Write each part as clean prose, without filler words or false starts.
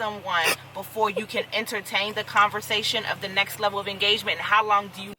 someone before you can entertain the conversation of the next level of engagement? And how long do you...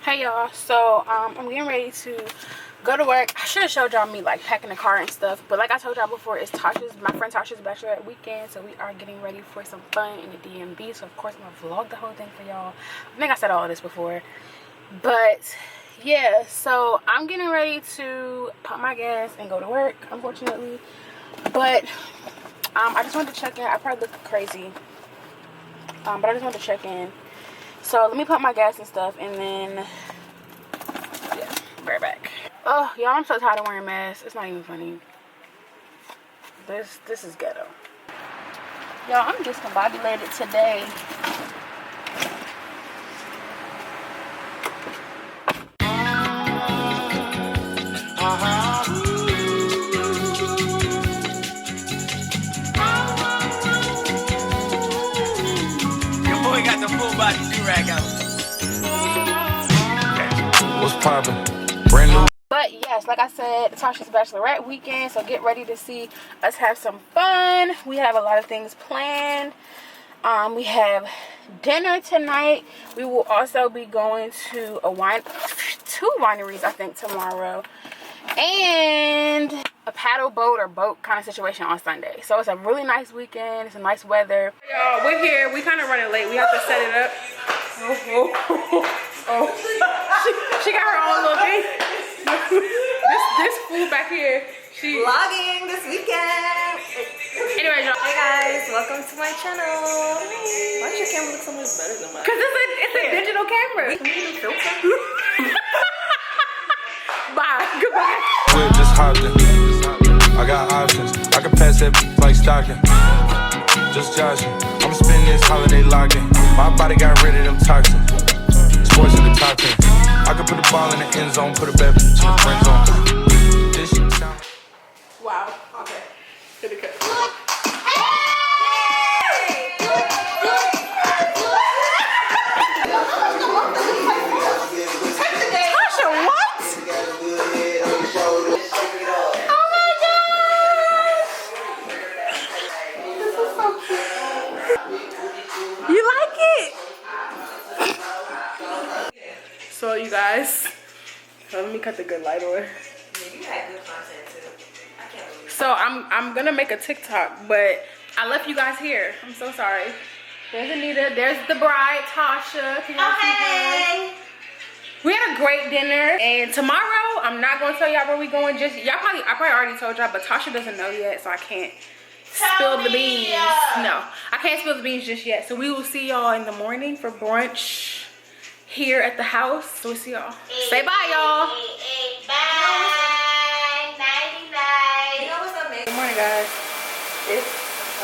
Hey y'all, so I'm getting ready to go to work. I should have showed y'all me like packing the car and stuff, but like I told y'all before, it's my friend Tasha's bachelorette weekend, so we are getting ready for some fun in the DMV. So of course I'm gonna vlog the whole thing for y'all. I think I said all of this before, but yeah, so I'm getting ready to pump my gas and go to work, unfortunately. But I just wanted to check in. I probably look crazy, but I just wanted to check in. So let me pump my gas and stuff, and then yeah, right back. Oh y'all, I'm so tired of wearing masks. It's not even funny. This is ghetto. Y'all, I'm discombobulated today. What's poppin'? Brand new. But yes, like I said, Tasha's bachelorette weekend, so get ready to see us have some fun. We have a lot of things planned. We have dinner tonight. We will also be going to two wineries, I think, tomorrow, and a paddle boat or boat kind of situation on Sunday. So it's a really nice weekend. It's a nice weather. Y'all, we're here. We kind of running late. We have to set it up. Oh. She got her own little thing. this fool back here. She vlogging this weekend. Anyway, y'all. Hey guys, welcome to my channel. Why does your camera look so much better than mine? Cause it's a digital camera. Can we do filter? Bye. Goodbye. Whip just hopped in. I got options. I can pass that like stocking. Just joshing. I'ma spend this holiday locking. My body got rid of them toxins. Sports in the top 10. I can put the ball in the end zone, put a bet to the friend zone. This shit sound. Wow. Okay. Good to cut. Tasha, what? Oh my god! This is so cute. You like it? So you guys, let me cut the good light on. Yeah, you had good content too. I can't believe it. So I'm gonna make a TikTok, but I left you guys here. I'm so sorry. There's Anita. There's the bride, Tasha. Can y'all see her? We had a great dinner, and tomorrow I'm not gonna tell y'all where we going. Just I probably already told y'all, but Tasha doesn't know yet, so I can't spill the beans. No, I can't spill the beans just yet. So we will see y'all in the morning for brunch here at the house. So we'll see y'all. Say bye, y'all. Bye. Nighty night. You know what's up, man? Good morning, guys. It's,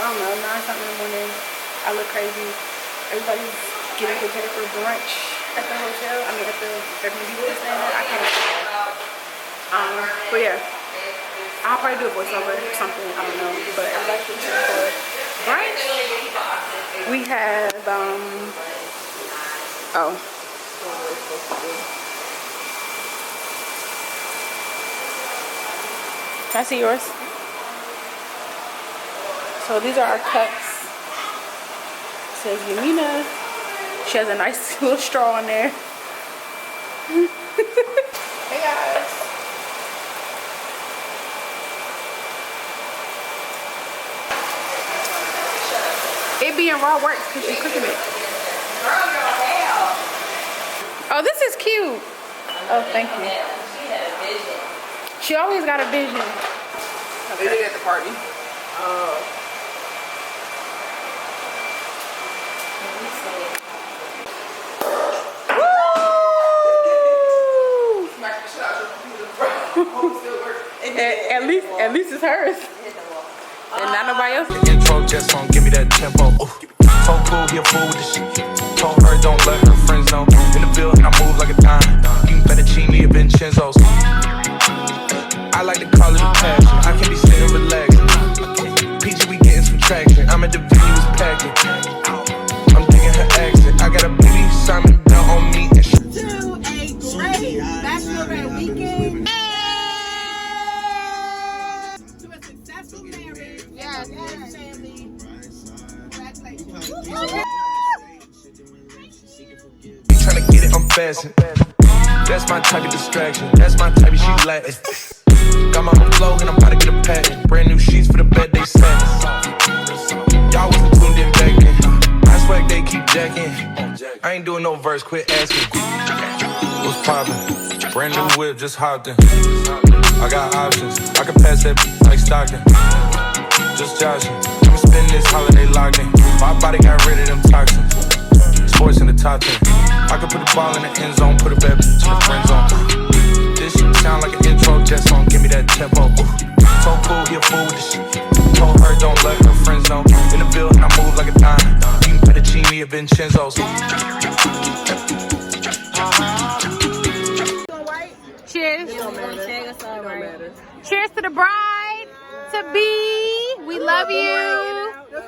I don't know, 9 something in the morning. I look crazy. Everybody's getting prepared for brunch at the hotel. I mean, at the Airbnb we're staying at. I can't remember. But yeah, I'll probably do a voiceover or something. I don't know. But everybody's prepared for brunch. We have, Can I see yours? So these are our cups. It says Yemina. She has a nice little straw in there. Hey guys. It being raw works because she's cooking it. Oh, this is cute. Oh, thank you. She had a vision. She always got a vision. They did it at the party. Oh. At least it's hers. And not nobody else. The intro just on, give me that tempo. Ooh. Told cool, he a fool with the shit. Told her don't let her friends know. In the building, I move like a dime. Eating fettuccine or Vincenzo's. I like to call it a passion. I can be sitting relaxing. PG, we getting some traction. I'm at the venue, it's packing. I'm digging her action. Tryna get it, I'm fasten. That's my type of distraction. That's my type of she Latin. Got my own flow and I'm about to get a patent. Brand new sheets for the bed they satin. Y'all wasn't tuned in back then. I swear they keep jacking. I ain't doing no verse, quit asking. What's poppin'? Brand new whip, just hopped in. I got options. I can pass that like Stockton. Just joshing. I'ma spend this holiday locked in. My body got rid of them toxins. Sports in the top 10. I could put the ball in the end zone, put a bad bitch in the friend zone. This shit sound like an intro jet song, give me that tempo. So cool, he a fool with the shit. Told her don't let her friends know. In the building, I move like a dime. Eating fettuccine at Vincenzo's. Cheers. Cheers to the bride to be. We love you. Woo,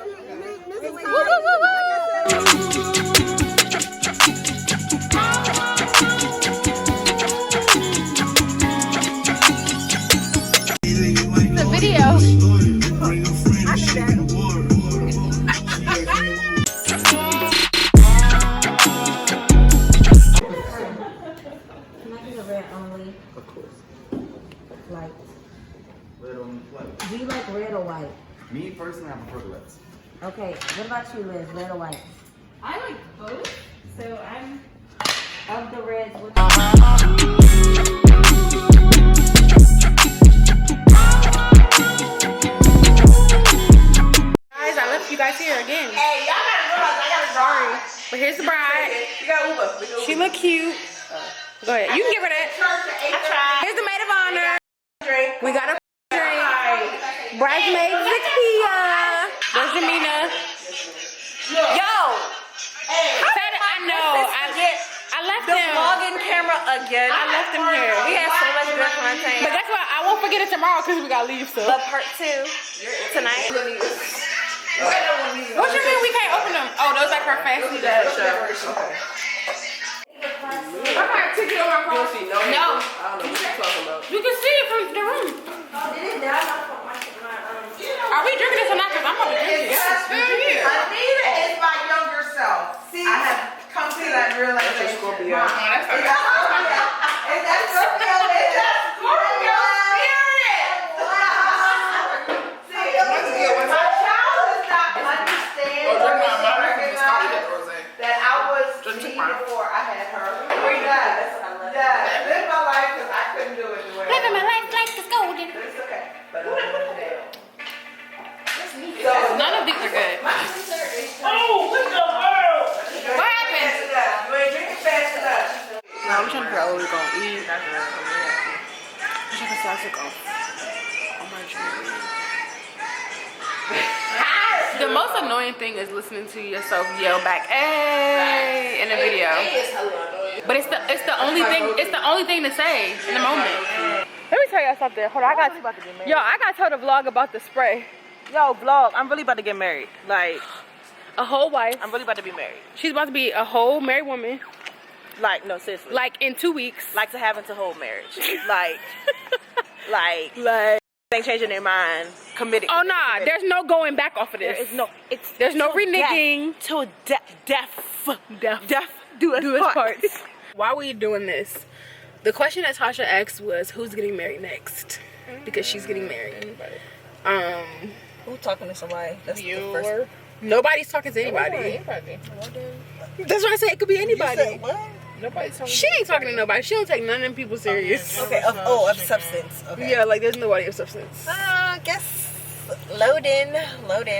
woo, woo, woo. The video. Of course. Like, red or white? Do you like red or white? Me personally, I prefer the reds. Okay, what about you, Liz? Red or white? I like both, so I'm. Of the reds, what Guys, I left you guys here again. Hey, y'all gotta realize I gotta Sorry. But here's the bride. You got Uber. She look cute. Go ahead. You can give her that. Here's the maid of honor. We got a drink. Bridesmaid Zakiya. There's Yemina. Yo! I know. I left The him. vlogging camera again. I left him here. We had so much good content. But that's why I won't forget it tomorrow because we gotta leave. So. But part 2 tonight. What you mean we can't open them? Oh, those like her fancy dad show. I got a ticket on my phone. No. I don't know what you're talking about. You can see it from the room. Are we drinking this or not? Because I'm about to drink it. Anita is my younger self. See, I have come to that realization. Scorpio. Is that Scorpio? Is that Scorpio? Is that Scorpio spirit? Wow. See, my child does not understand or recognize that I was me before I had her. Yes. Live my life because I couldn't do it the way Living my life like it's golden. It's okay. But I'm going down. None of these are good. Oh, what the world? What happened? You ain't drinking fast enough. No, I'm trying to figure out what we're going to eat. I'm trying to sausage off. Oh my God. The most annoying thing is listening to yourself yell back, "Hey!" in a video. But it's the only thing to say in the moment. Let me tell y'all something. Hold on, I got told to vlog about the spray. Yo, vlog. I'm really about to get married. Like, A whole wife. I'm really about to be married. She's about to be a whole married woman. Like, no, seriously. Like in 2 weeks. Like to have into whole marriage. Like, ain't changing their mind. Committed. Oh nah, there's no going back off of this. There is no. There's no reneging. Till death do us part. Why are we doing this? The question that Tasha asked was, who's getting married next? Because she's getting married. Who talking to somebody? That's the first. Nobody's talking to anybody. That's why I said it could be anybody. You said what? Nobody's talking. She ain't talking to nobody. She don't take none of them people serious. Okay. Of substance. Okay. Yeah, like there's nobody of substance. Guess loading.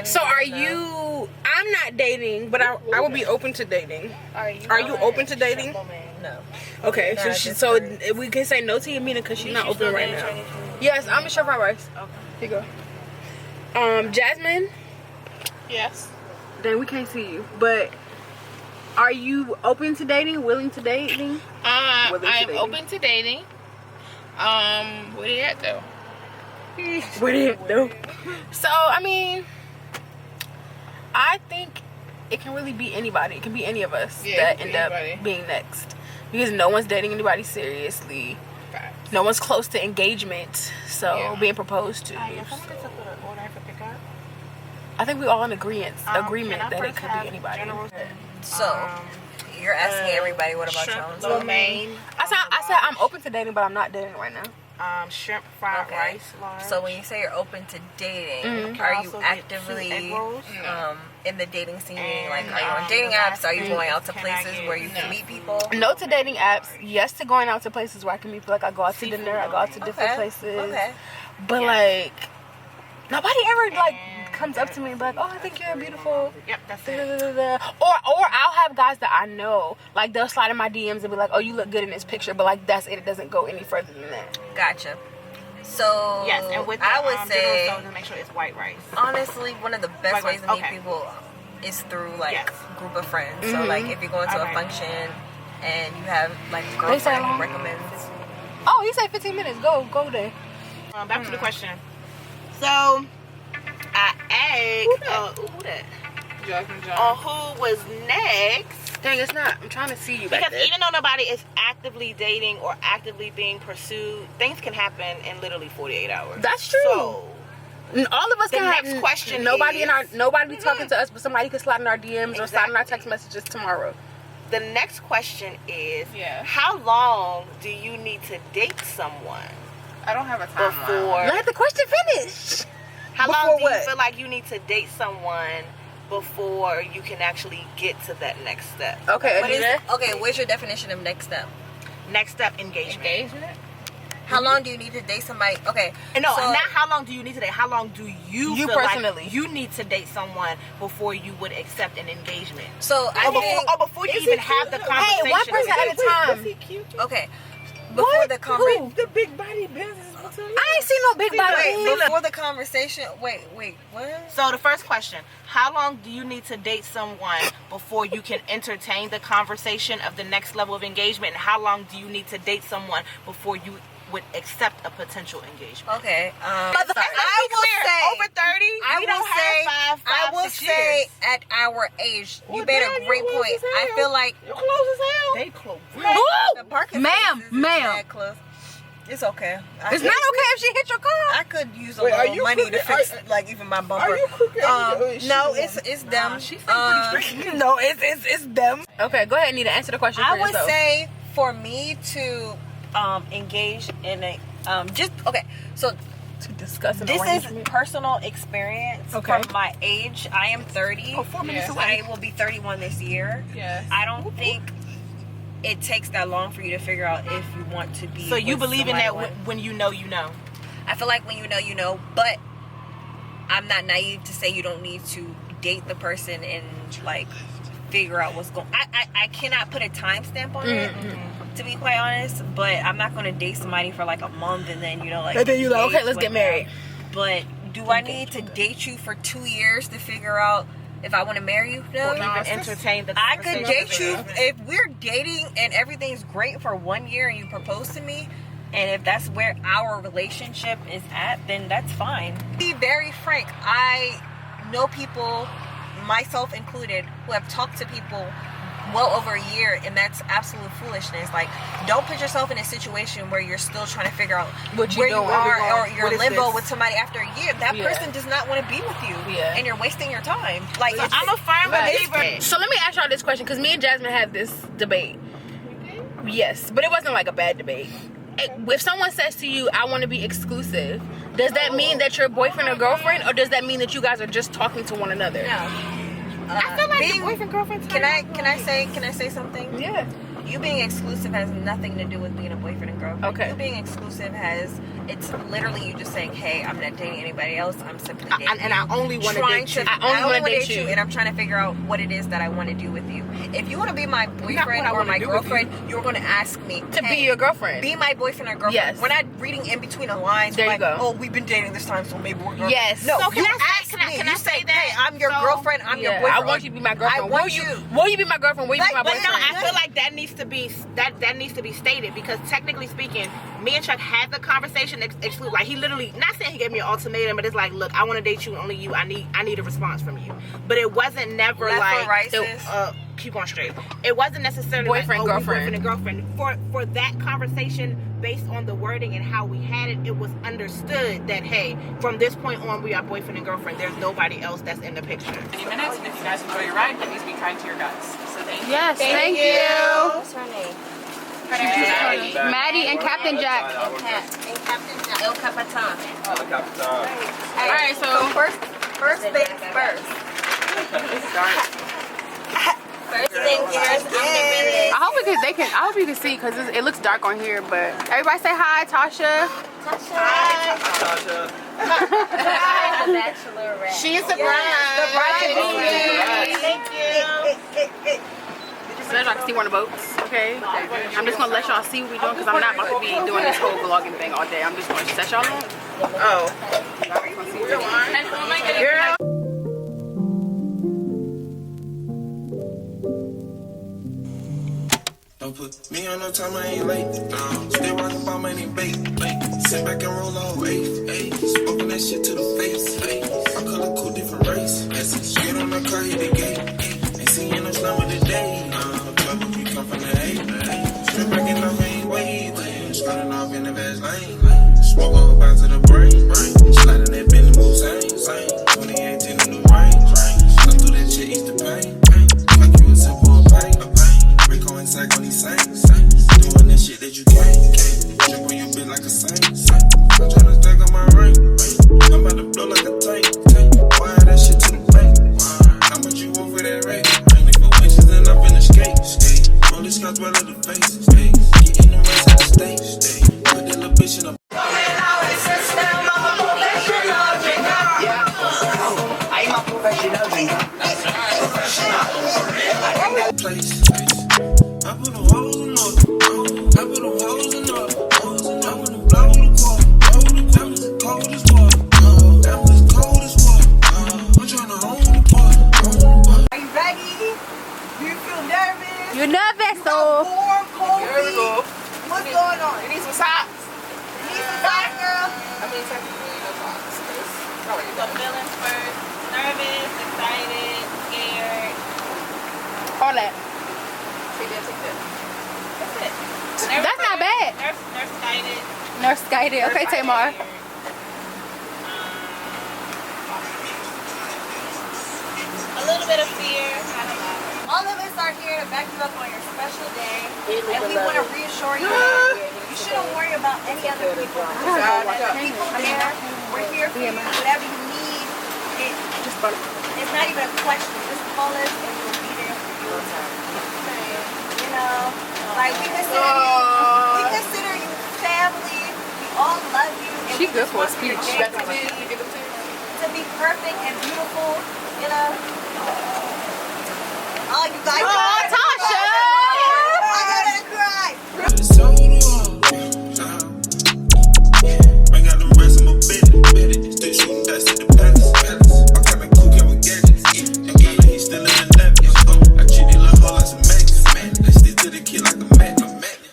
So are you? I'm not dating, but I would be open to dating. Are you open to dating? No. Okay, so we can say no to Yemina because she's not open right now. Yes, I'm a chef fried rice. Okay. Here you go. Jasmine. Yes. Then we can't see you, but are you open to dating? Willing to dating? I'm open to dating. Where do you at though? Where do you though? So I mean, I think it can really be anybody. It can be any of us that end up being next, because no one's dating anybody seriously. Facts. No one's close to engagement, so being proposed to. I think we all in agreement Can I that it first could have be anybody. general- So, you're asking everybody, what about shrimp y'all? lo mein. I said I'm open to dating, but I'm not dating right now. Shrimp fried Okay. rice. Large. So when you say you're open to dating, Can are also you get actively 2 egg rolls. in the dating scene? And, Like, are you on dating the apps? last Are you thing going out to can I places get- where you can meet people? No to dating apps. Yes to going out to places where I can meet people. Like I go out to Seafood dinner. I go out to different Okay. places. Okay. But like, nobody ever like comes up to me and be like, "Oh, I think you're beautiful." Yep, that's Da, it. da, da, da. Or I'll have guys that I know, like they'll slide in my DMs and be like, "Oh, you look good in this picture," but like that's it. It doesn't go any further than that. Gotcha. So Yes, and with the, I would say, general soda, make sure it's white rice. honestly, one of the best White ways rice, to meet okay. people is through like Yes. group of friends. So like if you're going to Alright. a function and you have like a They say girlfriend long? who recommends. Oh, he said 15 minutes. Go there. Back to the question. So, I asked, who that? Who was next? Dang, it's not. I'm trying to see you back Because there. even though nobody is actively dating or actively being pursued, things can happen in literally 48 hours. That's true. So, All of us The can have next question nobody is- nobody talking to us, but somebody could slide in our DMs or slide in our Exactly. text messages tomorrow. the next question is, Yeah. how long do you need to date someone I don't have a timeline. before? Let the question finish. How Before long do you what? feel like you need to date someone before you can actually get to that next step? Okay, What is, Anita. okay, what's your definition of next step? Next step, engagement. Engagement? How long do you need to date somebody? Okay. And no, so- not how long do you need to date. How long do you You feel personally. like you need to date someone before you would accept an engagement? So I think Before you even have the conversation. Hey, one person at a time. okay. Before the conversation. Who? The big body business. I ain't seen no big body. Wait, before the conversation. Wait, what? So the first question, how long do you need to date someone before you can entertain the conversation of the next level of engagement? And how long do you need to date someone before you would accept a potential engagement? Okay. I I will say over 30, I we will don't say, have I will 6 say years. at our age, you Well, made damn, a you great close point. as I hell. feel like You're close as hell. They close. the parking Ma'am, spaces is ma'am. that close. It's okay. It's not okay if she hit your car. I could use a Wait, are little you money to crooked? fix like even my bumper. Are you crooked? No, it's them. No, it's them. Okay, go ahead, Anita. Answer the question for I would yourself. say for me to engage in a just okay. So to discuss an this is arrangement. personal experience Okay. from my age. I am 30. 4 minutes Yes. away. I will be 31 this year. Yes. I don't think it takes that long for you to figure out if you want to be. So you with believe in somebody that one- when you know, you know. I feel like when you know, but I'm not naive to say you don't need to date the person and like figure out what's going. I cannot put a timestamp on it, to be quite honest. But I'm not going to date somebody for like a month and then like. And then you like, engage okay, let's with get married. them. But do I need to date you for 2 years to figure out if I want to marry you? No. Or even entertain the I could conversation. date you if we're dating and everything's great for 1 year and you propose to me, and if that's where our relationship is at, then that's fine. Be very frank. I know people, myself included, who have talked to people well over a year, and that's absolute foolishness. Like, don't put yourself in a situation where you're still trying to figure out What you where doing, you where we are, going, or you're what is limbo this? with somebody after a year. That Yeah. person does not want to be with you, Yeah. and you're wasting your time. Like, So it's- I'm a firm believer. So let me ask y'all this question, because me and Jasmine had this debate. Yes, but it wasn't like a bad debate. If someone says to you, I want to be exclusive, does that mean that you're boyfriend or girlfriend, or does that mean that you guys are just talking to one another? I feel like being- the boyfriend girlfriend. Can I say something? Yeah. You being exclusive has nothing to do with being a boyfriend and girlfriend. Okay. You being exclusive it's literally you just saying, hey, I'm not dating anybody else. I'm simply dating and I only want to trying date you. to. I only wanna wanna date you. and I'm trying to figure out what it is that I want to do with you. If you want to be my boyfriend I or wanna my do with girlfriend, you're going to ask me To hey, be your girlfriend. Be my boyfriend or girlfriend. Yes. We're not reading in between the lines. There you like, go. oh, we've been dating this time, so maybe we're girlfriend. Yes. No, So can you I say- ask can I- me. can You I say say, that? hey, I'm your So- girlfriend. I'm your Yeah, boyfriend. I want you to be my girlfriend. I want Will you be my girlfriend? Will you be my Like, but boyfriend? No, I feel like that needs to be that needs to be stated, because technically speaking, me and Chuck had the conversation exclude. Like, he literally, not saying he gave me an ultimatum, but it's like, look, I want to date you, only you. I need a response from you. But it wasn't never Left or like right, the- sis? keep going straight. It wasn't necessarily Boyfriend, like, girlfriend. boyfriend and girlfriend. For that conversation, based on the wording and how we had it, it was understood that, hey, from this point on, we are boyfriend and girlfriend. There's nobody else that's in the picture. 20 minutes, and if you guys enjoy your ride, please be kind to your guests. So thank you. Yes, thank you. What's her name? Maddie and Captain Jack. And Captain Jack. El Capitan. All right, so First things first. First things first. I hope I hope you can see because it looks dark on here. But everybody say hi, Tasha. Hi. The Bachelorette. She's the bride. Thank you. So I can see one of the boats. Okay. I'm just gonna let y'all see what we're doing because I'm not about to be doing this whole vlogging thing all day. I'm just gonna set y'all up. Oh. And oh my goodness. Don't put me on no time, I ain't late. Still rockin' by money bait. Sit back and roll all eight. Spoken that shit to the face. I color cool different race. Get on the car, hit the gate. Ain't seeing no slum of the day. Trouble, we come from the A. Strip back in the main way. Starting off in the fast lane. Smoke all back to the brain. Sliding that Bentley move same. 2018 the new range. Slip through that shit, ease the pain. Fuck you a simple pain. Rico and Zach on these saints. Doing that shit that you can't. Jump on your bitch like a saint. I'm tryna stack on my ring. I'm about to blow like a tank. Wire that shit to the bank. How much you want for that rate? Ain't it for winches and up in the skate. Roll this scotch well at the face. Get in the race at the stage. Put that little bitch in a place. I put them hoes in order. I put them hoes in order. I put them blow the car. That was cold as water. That was cold as water. I'm trying to hold the bar. Are you ready? Do you feel nervous? You're nervous, so. Warm, cold. Here we go. What's going on? You need some socks. You need some socks, girl? I mean, technically, no socks. So feelings first. Nervous, excited, scared. All that. Take that. That's it. That's not bad. Nurse guided. Nurse guided. Okay, Tamar. A little bit of fear. I don't know. All of us are here to back you up on your special day, and we want to reassure you that you shouldn't worry about any other people. People there, we're here for you. Whatever you need, it's not even a question. Just call us, and we'll be there for you. You know, like we consider you family. We all love you. And She good for a your speech. day to be perfect and beautiful. You know. Oh, you guys. Oh, Tasha! I gotta cry. Man got them rest, I'm a bet. Still shooting dice at the palace. I'm kinda cool, can we get it? And kinda he's still in the left. I treat it like whole like some max. I stick to the kid like a man.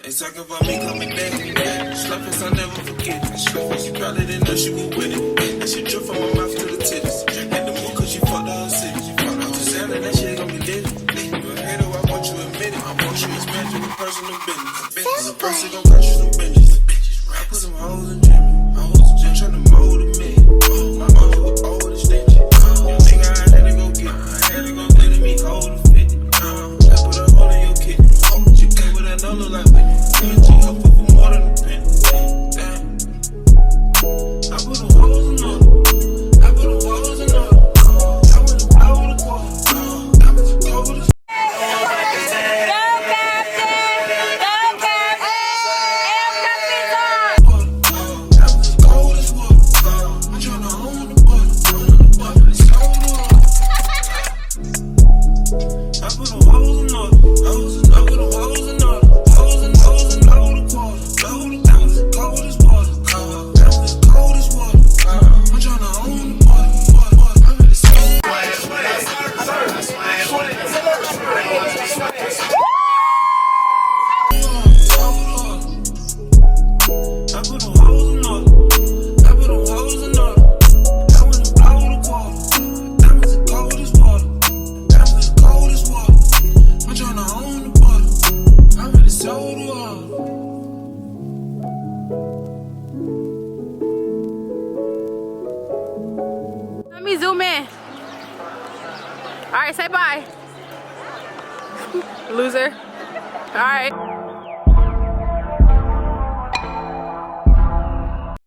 They talking about me coming down. Slappers I'll never forget. She probably didn't know she was with it. And she drip from my mouth to the titties. And the moon cause she fucked the whole city. I'm just saying that shit gon' be lit. You a hater, I want Let me zoom in. All right, say bye. Loser. All right.